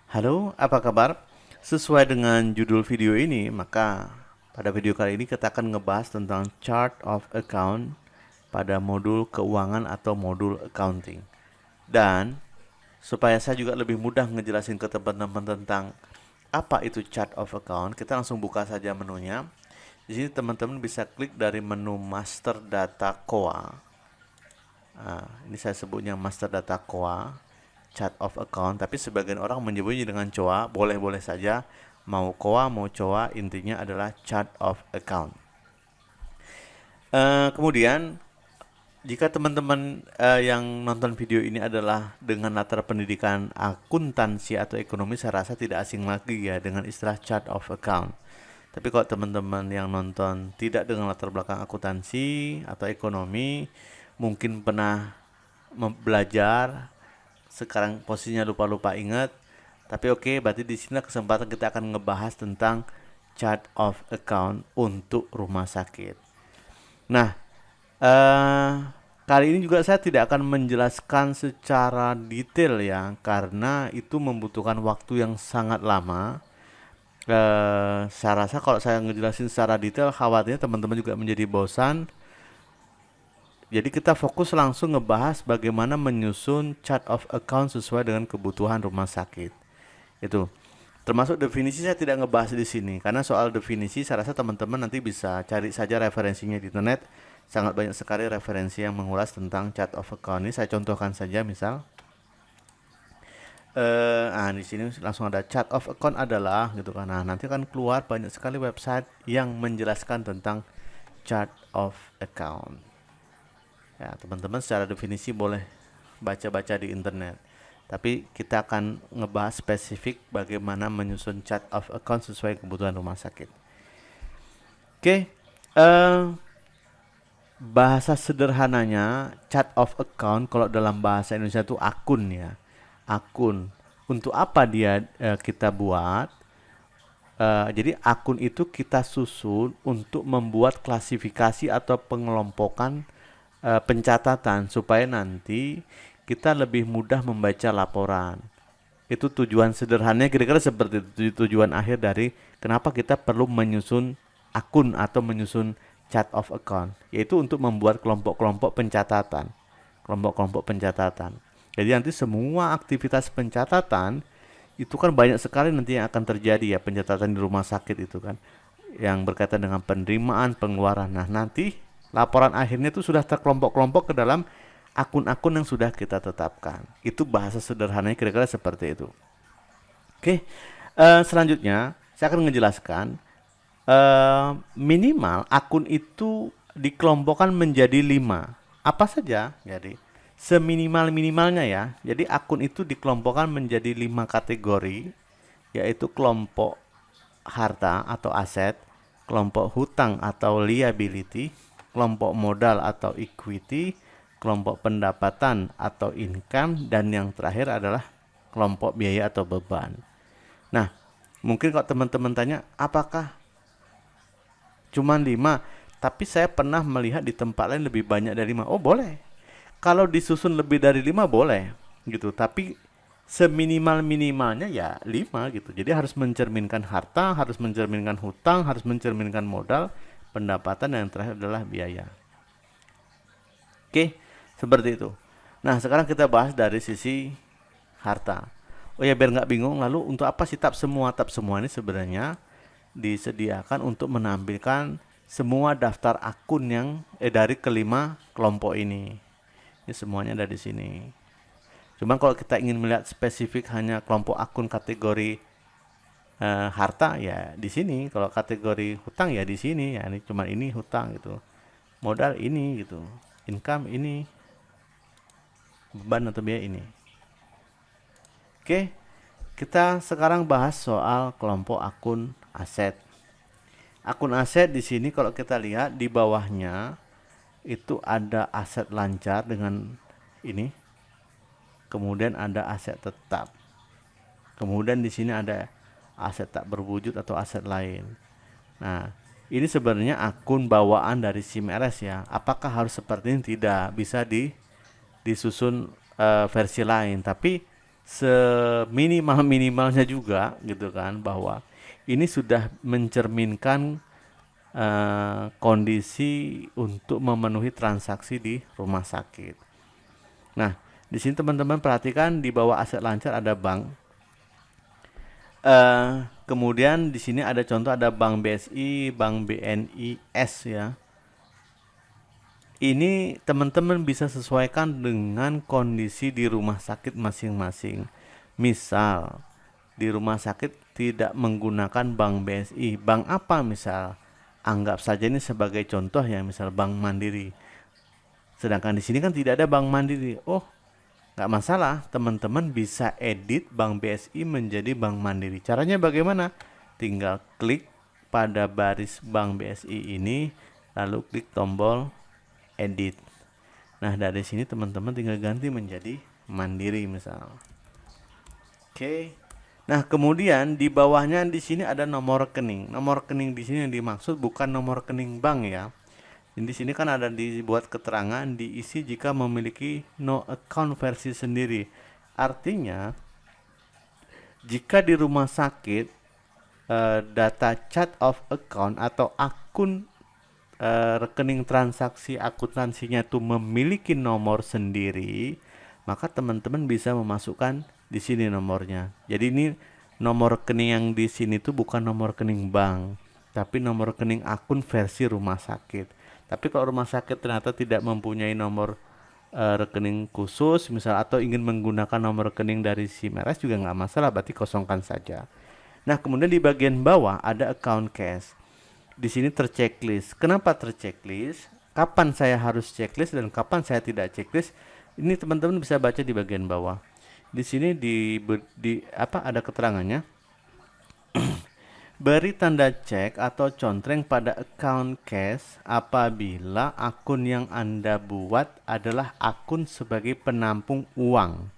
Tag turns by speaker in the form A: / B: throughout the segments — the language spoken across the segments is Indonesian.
A: Halo, apa kabar? Sesuai dengan judul video ini, maka pada video kali ini kita akan ngebahas tentang chart of account pada modul keuangan atau modul accounting. Dan supaya saya juga lebih mudah ngejelasin ke teman-teman tentang apa itu chart of account, kita langsung buka saja menunya. Di sini teman-teman bisa klik dari menu Master Data COA. Nah, ini saya sebutnya Master Data COA, chart of account, tapi sebagian orang menyebutnya dengan COA, boleh-boleh saja, mau COA mau COA, intinya adalah chart of account. Kemudian jika teman-teman yang nonton video ini adalah dengan latar pendidikan akuntansi atau ekonomi, saya rasa tidak asing lagi ya dengan istilah chart of account. Tapi kalau teman-teman yang nonton tidak dengan latar belakang akuntansi atau ekonomi, mungkin pernah belajar, sekarang posisinya lupa-lupa ingat. Tapi oke, berarti di sini kesempatan kita akan ngebahas tentang chart of account untuk rumah sakit. Nah, kali ini juga saya tidak akan menjelaskan secara detail ya, karena itu membutuhkan waktu yang sangat lama. Saya rasa kalau saya ngejelasin secara detail, khawatirnya teman-teman juga menjadi bosan. Jadi kita fokus langsung ngebahas bagaimana menyusun chart of account sesuai dengan kebutuhan rumah sakit. Itu. Termasuk definisi saya tidak ngebahas di sini karena soal definisi saya rasa teman-teman nanti bisa cari saja referensinya di internet. Sangat banyak sekali referensi yang mengulas tentang chart of account ini. Saya contohkan saja misal. Di sini langsung ada chart of account adalah gitu kan. Nah, nanti akan keluar banyak sekali website yang menjelaskan tentang chart of account. Ya, teman-teman secara definisi boleh baca-baca di internet. Tapi kita akan ngebahas spesifik bagaimana menyusun chart of account sesuai kebutuhan rumah sakit. Oke, bahasa sederhananya chart of account kalau dalam bahasa Indonesia itu akun ya. Akun. Untuk apa dia kita buat? Jadi akun itu kita susun untuk membuat klasifikasi atau pengelompokan pencatatan supaya nanti kita lebih mudah membaca laporan. Itu tujuan sederhananya kira-kira seperti itu, tujuan akhir dari kenapa kita perlu menyusun akun atau menyusun chart of account, yaitu untuk membuat kelompok-kelompok pencatatan. Kelompok-kelompok pencatatan. Jadi nanti semua aktivitas pencatatan itu kan banyak sekali nanti yang akan terjadi ya, pencatatan di rumah sakit itu kan yang berkaitan dengan penerimaan, pengeluaran. Nah, nanti laporan akhirnya itu sudah terkelompok-kelompok ke dalam akun-akun yang sudah kita tetapkan. Itu bahasa sederhananya kira-kira seperti itu. Oke, selanjutnya saya akan menjelaskan minimal akun itu dikelompokkan menjadi 5. Apa saja? Jadi seminimal-minimalnya ya. Jadi akun itu dikelompokkan menjadi 5 kategori, yaitu kelompok harta atau aset, kelompok hutang atau liability, kelompok modal atau equity, kelompok pendapatan atau income, dan yang terakhir adalah kelompok biaya atau beban. Nah, mungkin kalau teman-teman tanya, apakah cuma 5? Tapi saya pernah melihat di tempat lain lebih banyak dari 5. Oh, boleh. Kalau disusun lebih dari 5 boleh gitu. Tapi seminimal-minimalnya ya 5 gitu. Jadi harus mencerminkan harta, harus mencerminkan hutang, harus mencerminkan modal, pendapatan, dan yang terakhir adalah biaya. Oke, seperti itu. Nah, sekarang kita bahas dari sisi harta. Oh ya, biar nggak bingung, lalu untuk apa sih tab semua? Tab semua ini sebenarnya disediakan untuk menampilkan semua daftar akun yang dari kelima kelompok ini. Ini semuanya ada di sini. Cuman kalau kita ingin melihat spesifik hanya kelompok akun kategori harta ya di sini. Kalau kategori hutang ya di sini. Ya ini cuma ini hutang gitu. Modal ini gitu. Income ini. Beban atau biaya ini. Oke, kita sekarang bahas soal kelompok akun aset. Akun aset di sini kalau kita lihat di bawahnya itu ada aset lancar dengan ini. Kemudian ada aset tetap. Kemudian di sini ada aset tak berwujud atau aset lain. Nah, ini sebenarnya akun bawaan dari SIMRS ya. Apakah harus seperti ini? Tidak, bisa disusun versi lain. Tapi seminimal-minimalnya juga gitu kan, bahwa ini sudah mencerminkan kondisi untuk memenuhi transaksi di rumah sakit. Nah, di sini teman-teman perhatikan di bawah aset lancar ada bank. Kemudian di sini ada contoh, ada Bank BSI, Bank BNIS ya. Ini teman-teman bisa sesuaikan dengan kondisi di rumah sakit masing-masing. Misal, di rumah sakit tidak menggunakan Bank BSI, bank apa misal? Anggap saja ini sebagai contoh ya, misal Bank Mandiri. Sedangkan di sini kan tidak ada Bank Mandiri. Oh, nggak masalah, teman-teman bisa edit Bank BSI menjadi Bank Mandiri. Caranya bagaimana? Tinggal klik pada baris Bank BSI ini, lalu klik tombol edit. Nah, dari sini teman-teman tinggal ganti menjadi Mandiri misal. Oke. Nah, kemudian di bawahnya di sini ada nomor rekening. Nomor rekening di sini yang dimaksud bukan nomor rekening bank ya. Di sini kan ada dibuat keterangan diisi jika memiliki no account versi sendiri. Artinya, jika di rumah sakit data chart of account atau akun rekening transaksi akuntansinya itu memiliki nomor sendiri, maka teman-teman bisa memasukkan di sini nomornya. Jadi ini nomor rekening yang di sini tuh bukan nomor rekening bank, tapi nomor rekening akun versi rumah sakit. Tapi kalau rumah sakit ternyata tidak mempunyai nomor rekening khusus misal, atau ingin menggunakan nomor rekening dari SIM-RS juga nggak masalah, berarti kosongkan saja. Nah, kemudian di bagian bawah ada account cash. Di sini terchecklist. Kenapa terchecklist? Kapan saya harus checklist dan kapan saya tidak checklist? Ini teman-teman bisa baca di bagian bawah. Di sini ada keterangannya. Beri tanda cek atau contreng pada account cash apabila akun yang Anda buat adalah akun sebagai penampung uang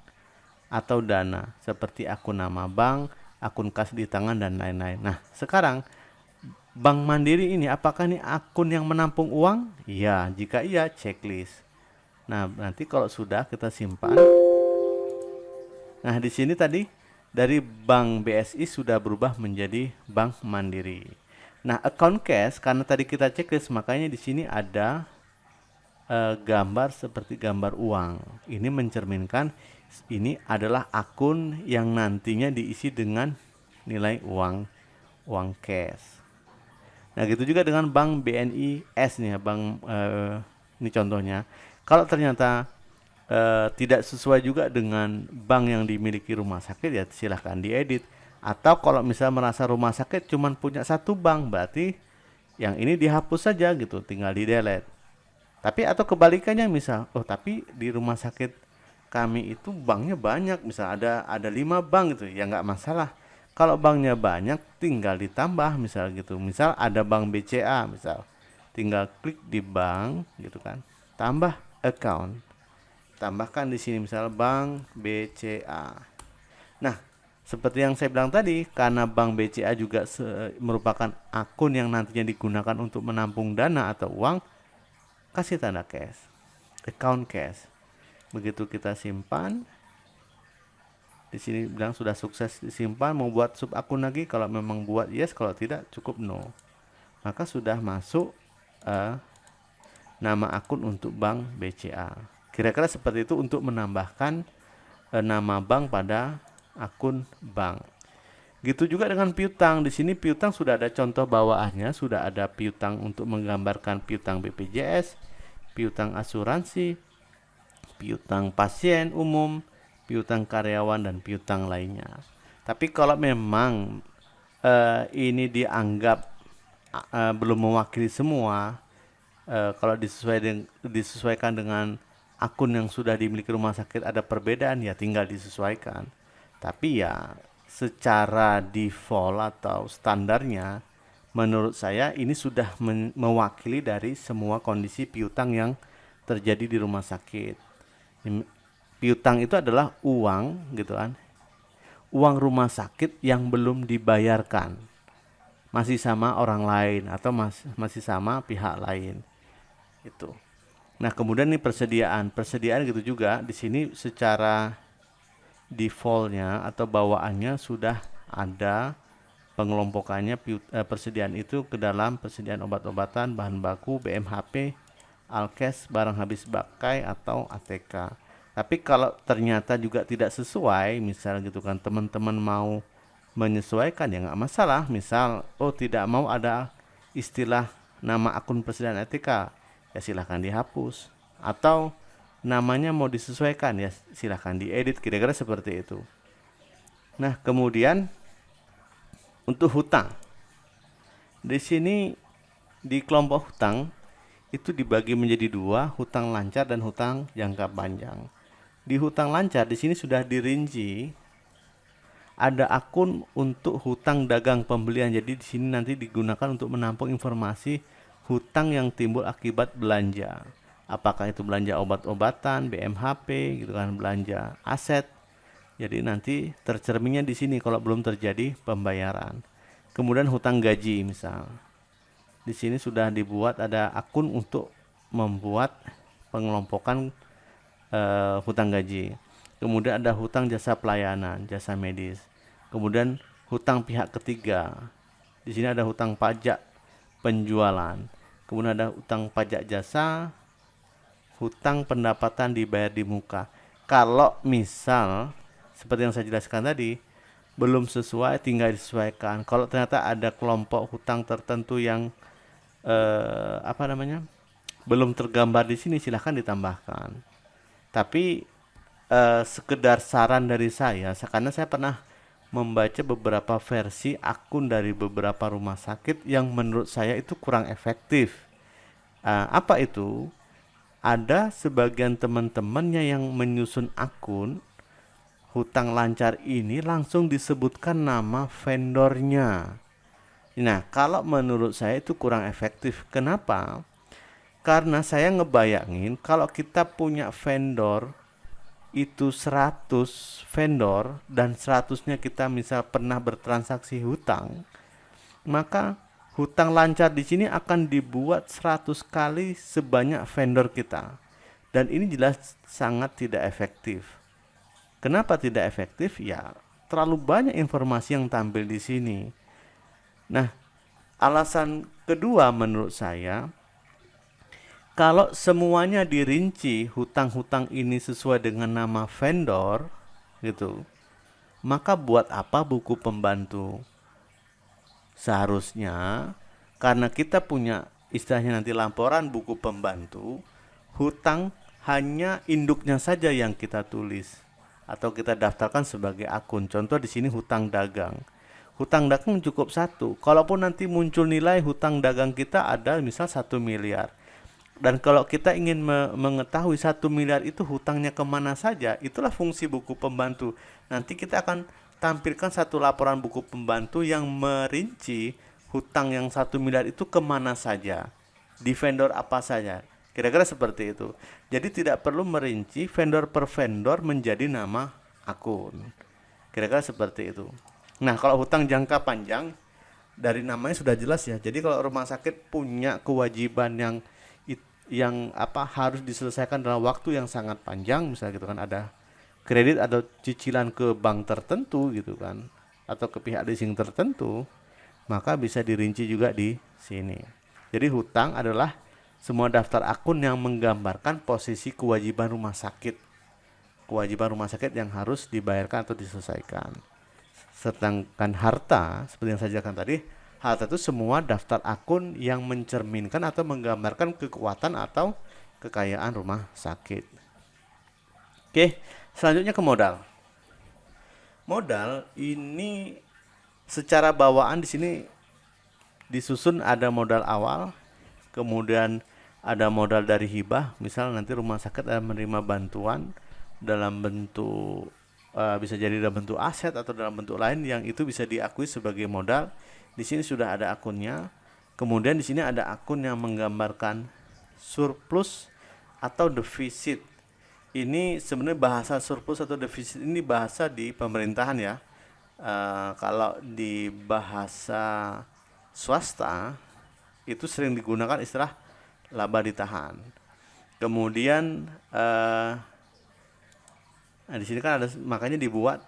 A: atau dana, seperti akun nama bank, akun kas di tangan, dan lain-lain. Nah, sekarang Bank Mandiri ini apakah ini akun yang menampung uang? Iya, jika iya checklist. Nah, nanti kalau sudah kita simpan. Nah, di sini tadi dari Bank BSI sudah berubah menjadi Bank Mandiri. Nah, account cash karena tadi kita checklist, makanya di sini ada gambar seperti gambar uang. Ini mencerminkan ini adalah akun yang nantinya diisi dengan nilai uang cash. Nah, gitu juga dengan Bank BNIS nih ya, ini contohnya. Kalau ternyata tidak sesuai juga dengan bank yang dimiliki rumah sakit, ya silahkan diedit. Atau kalau misalnya merasa rumah sakit cuma punya satu bank, berarti yang ini dihapus saja gitu, tinggal di delete. Tapi atau kebalikannya, misal, oh tapi di rumah sakit kami itu banknya banyak, misal ada 5 bank gitu, ya nggak masalah. Kalau banknya banyak tinggal ditambah misal gitu. Misal ada bank BCA misal. Tinggal klik di bank gitu kan. Tambah account. Tambahkan di sini misal bank BCA. Nah, seperti yang saya bilang tadi, karena bank BCA juga merupakan akun yang nantinya digunakan untuk menampung dana atau uang, kasih tanda cash. Account cash. Begitu kita simpan, di sini bilang sudah sukses disimpan, mau buat sub akun lagi, kalau memang buat yes, kalau tidak cukup no. Maka sudah masuk nama akun untuk bank BCA. Kira-kira seperti itu untuk menambahkan nama bank pada akun bank. Gitu juga dengan piutang. Di sini piutang sudah ada contoh bawaannya, sudah ada piutang untuk menggambarkan piutang BPJS, piutang asuransi, piutang pasien umum, piutang karyawan, dan piutang lainnya. Tapi kalau memang ini dianggap belum mewakili semua, kalau disesuaikan dengan akun yang sudah dimiliki rumah sakit ada perbedaan, ya tinggal disesuaikan. Tapi ya secara default atau standarnya, menurut saya ini sudah mewakili dari semua kondisi piutang yang terjadi di rumah sakit. Piutang itu adalah uang gitu kan, uang rumah sakit yang belum dibayarkan, masih sama orang lain atau masih sama pihak lain itu. Nah, kemudian nih persediaan gitu juga di sini secara defaultnya atau bawaannya sudah ada pengelompokannya persediaan itu ke dalam persediaan obat-obatan, bahan baku, BMHP, Alkes, barang habis pakai atau ATK. Tapi kalau ternyata juga tidak sesuai, misal gitu kan, teman-teman mau menyesuaikan ya nggak masalah. Misal, oh tidak mau ada istilah nama akun persediaan ATK, ya silahkan dihapus. Atau namanya mau disesuaikan, ya silahkan diedit, kira-kira seperti itu. Nah, kemudian untuk hutang, di sini di kelompok hutang itu dibagi menjadi dua, hutang lancar dan hutang jangka panjang. Di hutang lancar di sini sudah dirinci ada akun untuk hutang dagang pembelian. Jadi di sini nanti digunakan untuk menampung informasi hutang yang timbul akibat belanja. Apakah itu belanja obat-obatan, BMHP, gitu kan, belanja aset. Jadi nanti tercerminnya di sini kalau belum terjadi pembayaran. Kemudian hutang gaji misal. Di sini sudah dibuat ada akun untuk membuat pengelompokan hutang gaji. Kemudian ada hutang jasa pelayanan, jasa medis. Kemudian hutang pihak ketiga. Di sini ada hutang pajak penjualan. Kemudian ada hutang pajak jasa, hutang pendapatan dibayar di muka. Kalau misal seperti yang saya jelaskan tadi belum sesuai, tinggal disesuaikan. Kalau ternyata ada kelompok hutang tertentu yang belum tergambar di sini, silahkan ditambahkan. Tapi sekedar saran dari saya, karena saya pernah membaca beberapa versi akun dari beberapa rumah sakit yang menurut saya itu kurang efektif. Apa itu? Ada sebagian teman-temannya yang menyusun akun hutang lancar ini langsung disebutkan nama vendornya. Nah, kalau menurut saya itu kurang efektif. Kenapa? Karena saya ngebayangin kalau kita punya vendor itu 100 vendor dan 100-nya kita misal pernah bertransaksi hutang, maka hutang lancar di sini akan dibuat 100 kali sebanyak vendor kita. Dan ini jelas sangat tidak efektif. Kenapa tidak efektif? Ya, terlalu banyak informasi yang tampil di sini. Nah, alasan kedua menurut saya, kalau semuanya dirinci hutang-hutang ini sesuai dengan nama vendor gitu, maka buat apa buku pembantu? Seharusnya karena kita punya istilahnya nanti laporan buku pembantu, hutang hanya induknya saja yang kita tulis atau kita daftarkan sebagai akun. Contoh di sini hutang dagang. Hutang dagang cukup satu. Kalaupun nanti muncul nilai hutang dagang kita ada misal 1 miliar. Dan kalau kita ingin mengetahui 1 miliar itu hutangnya kemana saja, itulah fungsi buku pembantu. Nanti kita akan tampilkan satu laporan buku pembantu yang merinci hutang yang 1 miliar itu kemana saja, di vendor apa saja. Kira-kira seperti itu. Jadi tidak perlu merinci vendor per vendor menjadi nama akun. Kira-kira seperti itu. Nah, kalau hutang jangka panjang, dari namanya sudah jelas ya. Jadi kalau rumah sakit punya kewajiban yang harus diselesaikan dalam waktu yang sangat panjang, misalnya gitu kan, ada kredit atau cicilan ke bank tertentu gitu kan, atau ke pihak leasing tertentu, maka bisa dirinci juga di sini. Jadi hutang adalah semua daftar akun yang menggambarkan posisi kewajiban rumah sakit. Kewajiban rumah sakit yang harus dibayarkan atau diselesaikan. Sedangkan harta, seperti yang saya jelaskan tadi, harta itu semua daftar akun yang mencerminkan atau menggambarkan kekuatan atau kekayaan rumah sakit. Oke, selanjutnya ke modal. Modal ini secara bawaan di sini disusun ada modal awal, kemudian ada modal dari hibah. Misal nanti rumah sakit ada menerima bantuan dalam bentuk bisa jadi dalam bentuk aset atau dalam bentuk lain yang itu bisa diakui sebagai modal. Di sini sudah ada akunnya. Kemudian di sini ada akun yang menggambarkan surplus atau defisit. Ini sebenarnya bahasa surplus atau defisit ini bahasa di pemerintahan ya. Kalau di bahasa swasta itu sering digunakan istilah laba ditahan. Kemudian Nah, di sini kan ada, makanya dibuat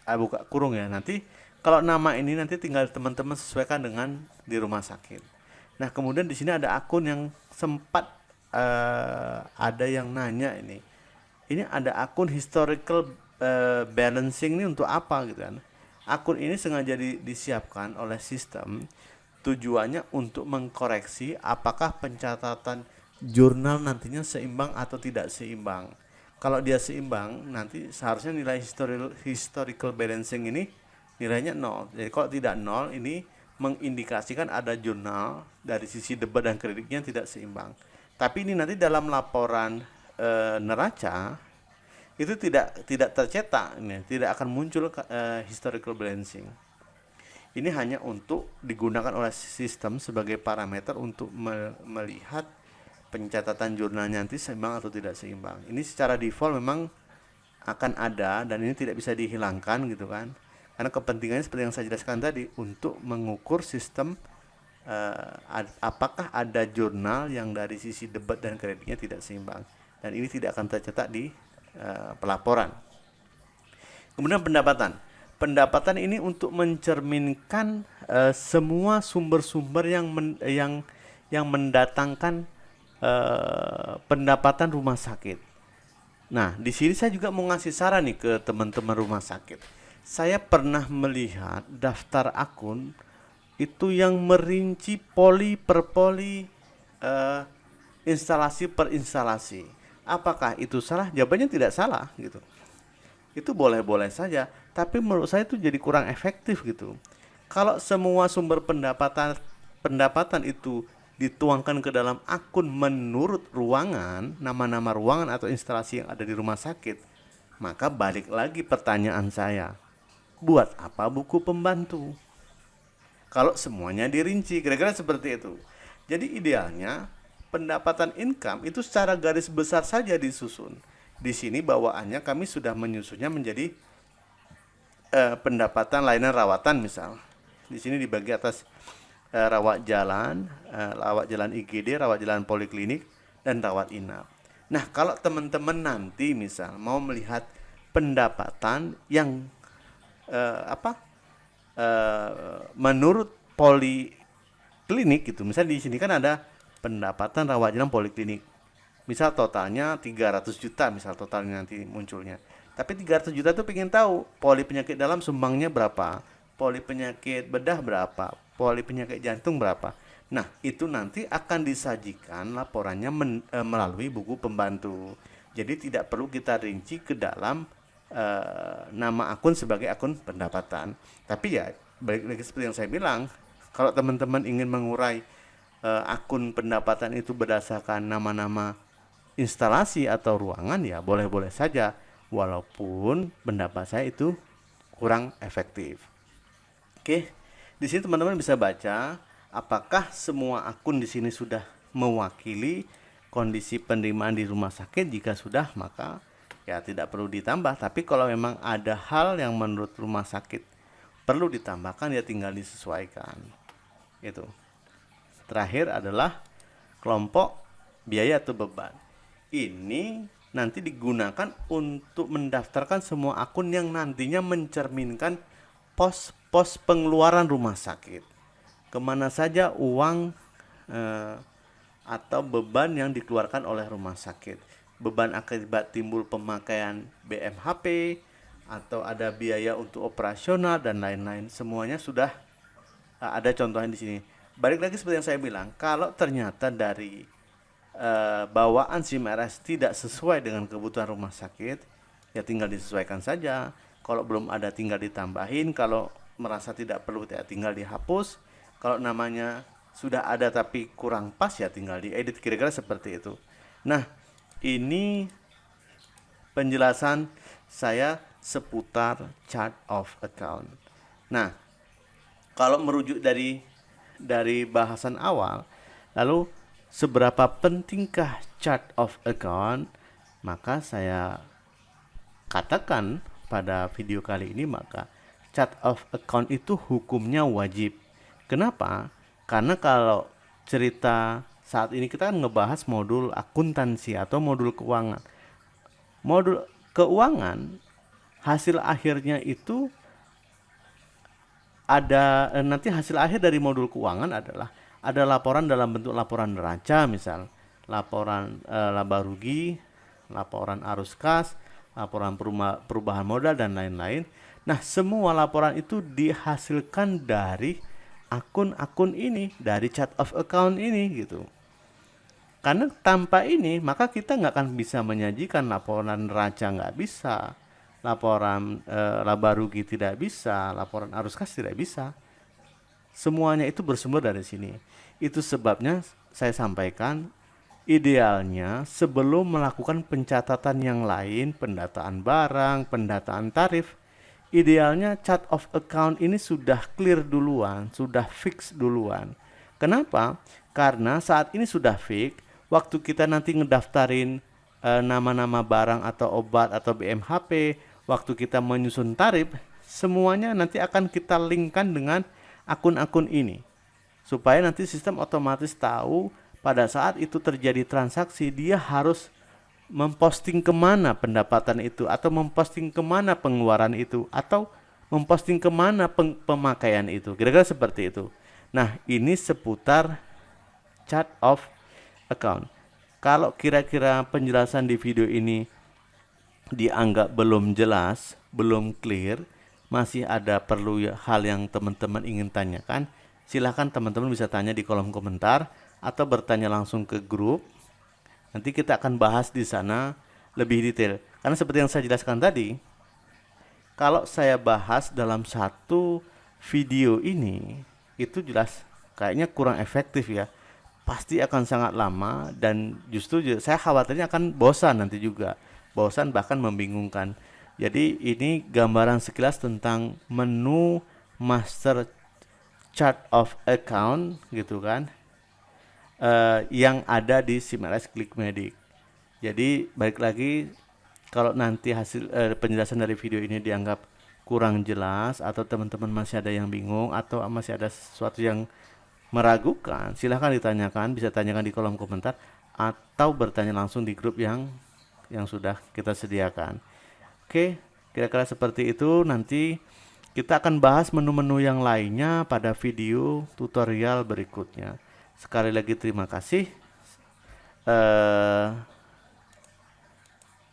A: buka kurung ya. Nanti kalau nama ini nanti tinggal teman-teman sesuaikan dengan di rumah sakit. Nah, kemudian di sini ada akun yang sempat ada yang nanya ini. Ini ada akun historical balancing ini untuk apa gitu kan. Akun ini sengaja disiapkan oleh sistem, tujuannya untuk mengkoreksi apakah pencatatan jurnal nantinya seimbang atau tidak seimbang. Kalau dia seimbang, nanti seharusnya nilai historical balancing ini nilainya 0. Jadi kalau tidak 0, ini mengindikasikan ada jurnal dari sisi debat dan kreditnya tidak seimbang. Tapi ini nanti dalam laporan neraca itu tidak tercetak, ini tidak akan muncul historical balancing. Ini hanya untuk digunakan oleh sistem sebagai parameter untuk melihat pencatatan jurnalnya nanti seimbang atau tidak seimbang. Ini secara default memang akan ada dan ini tidak bisa dihilangkan gitu kan. Karena kepentingannya seperti yang saya jelaskan tadi untuk mengukur sistem apakah ada jurnal yang dari sisi debat dan kreditnya tidak seimbang. Dan ini tidak akan tercetak di pelaporan. Kemudian pendapatan. Pendapatan ini untuk mencerminkan semua sumber-sumber yang mendatangkan pendapatan rumah sakit. Nah, di sini saya juga mau ngasih saran nih ke teman-teman rumah sakit. Saya pernah melihat daftar akun itu yang merinci poli per poli, instalasi per instalasi. Apakah itu salah? Jawabannya tidak salah gitu. Itu boleh-boleh saja, tapi menurut saya itu jadi kurang efektif gitu. Kalau semua sumber pendapatan itu dituangkan ke dalam akun menurut ruangan, nama-nama ruangan atau instalasi yang ada di rumah sakit, maka balik lagi pertanyaan saya, buat apa buku pembantu? Kalau semuanya dirinci, kira-kira seperti itu. Jadi idealnya pendapatan income itu secara garis besar saja disusun. Di sini bawaannya kami sudah menyusunnya menjadi pendapatan layanan rawatan misal. Di sini dibagi atas rawat jalan IGD, rawat jalan poliklinik, dan rawat inap. Nah, kalau teman-teman nanti misal mau melihat pendapatan yang menurut poliklinik gitu, misal di sini kan ada pendapatan rawat jalan poliklinik. Misal totalnya 300 juta misal totalnya nanti munculnya. Tapi 300 juta tuh pengen tahu poli penyakit dalam sumbangnya berapa, poli penyakit bedah berapa, poli penyakit jantung berapa. Nah, itu nanti akan disajikan laporannya melalui buku pembantu. Jadi tidak perlu kita rinci ke dalam nama akun sebagai akun pendapatan. Tapi ya balik lagi seperti yang saya bilang, kalau teman-teman ingin mengurai akun pendapatan itu berdasarkan nama-nama instalasi atau ruangan, ya boleh-boleh saja, walaupun pendapat saya itu kurang efektif. Oke, di sini teman-teman bisa baca apakah semua akun di sini sudah mewakili kondisi penerimaan di rumah sakit. Jika sudah, maka ya tidak perlu ditambah. Tapi kalau memang ada hal yang menurut rumah sakit perlu ditambahkan, ya tinggal disesuaikan. Itu. Terakhir adalah kelompok biaya atau beban. Ini nanti digunakan untuk mendaftarkan semua akun yang nantinya mencerminkan pos-pos pengeluaran rumah sakit. Kemana saja uang atau beban yang dikeluarkan oleh rumah sakit. Beban akibat timbul pemakaian BMHP, atau ada biaya untuk operasional dan lain-lain. Semuanya sudah ada contohnya di sini. Balik lagi seperti yang saya bilang, kalau ternyata dari bawaan SIM-RS tidak sesuai dengan kebutuhan rumah sakit, ya tinggal disesuaikan saja. Kalau belum ada tinggal ditambahin, kalau merasa tidak perlu ya tinggal dihapus. Kalau namanya sudah ada tapi kurang pas, ya tinggal diedit, kira-kira seperti itu. Nah, ini penjelasan saya seputar chart of account. Nah, kalau merujuk dari bahasan awal, lalu seberapa pentingkah chart of account, maka saya katakan pada video kali ini, maka chart of account itu hukumnya wajib. Kenapa? Karena kalau cerita saat ini kita kan ngebahas modul akuntansi atau modul keuangan. Modul keuangan, hasil akhirnya itu ada nanti hasil akhir dari modul keuangan adalah ada laporan dalam bentuk laporan neraca, misal laporan laba rugi, laporan arus kas, laporan perubahan modal dan lain-lain. Nah, semua laporan itu dihasilkan dari akun-akun ini, dari chart of account ini gitu. Karena tanpa ini maka kita nggak akan bisa menyajikan laporan neraca, nggak bisa, laporan laba rugi tidak bisa, laporan arus kas tidak bisa. Semuanya itu bersumber dari sini. Itu sebabnya saya sampaikan idealnya sebelum melakukan pencatatan yang lain, pendataan barang, pendataan tarif, idealnya chart of account ini sudah clear duluan, sudah fix duluan. Kenapa? Karena saat ini sudah fix, waktu kita nanti ngedaftarin nama-nama barang atau obat atau BMHP, waktu kita menyusun tarif, semuanya nanti akan kita linkkan dengan akun-akun ini. Supaya nanti sistem otomatis tahu pada saat itu terjadi transaksi, dia harus memposting kemana pendapatan itu, atau memposting kemana pengeluaran itu, atau memposting kemana pemakaian itu. Kira-kira seperti itu. Nah, ini seputar chart of account. Kalau kira-kira penjelasan di video ini dianggap belum jelas, belum clear, masih ada perlu hal yang teman-teman ingin tanyakan, silahkan teman-teman bisa tanya di kolom komentar atau bertanya langsung ke grup. Nanti kita akan bahas di sana lebih detail. Karena seperti yang saya jelaskan tadi, kalau saya bahas dalam satu video ini, itu jelas kayaknya kurang efektif ya. Pasti akan sangat lama dan justru saya khawatirnya akan bosan nanti juga. Bosan bahkan membingungkan. Jadi ini gambaran sekilas tentang menu master chart of account gitu kan, yang ada di SimRS ClickMedic. Jadi balik lagi, kalau nanti hasil penjelasan dari video ini dianggap kurang jelas atau teman-teman masih ada yang bingung atau masih ada sesuatu yang meragukan, silahkan ditanyakan, bisa tanyakan di kolom komentar atau bertanya langsung di grup yang sudah kita sediakan. Oke, kira-kira seperti itu. Nanti kita akan bahas menu-menu yang lainnya pada video tutorial berikutnya. Sekali lagi terima kasih.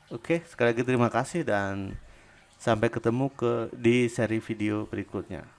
A: Oke, sekali lagi terima kasih dan sampai ketemu di seri video berikutnya.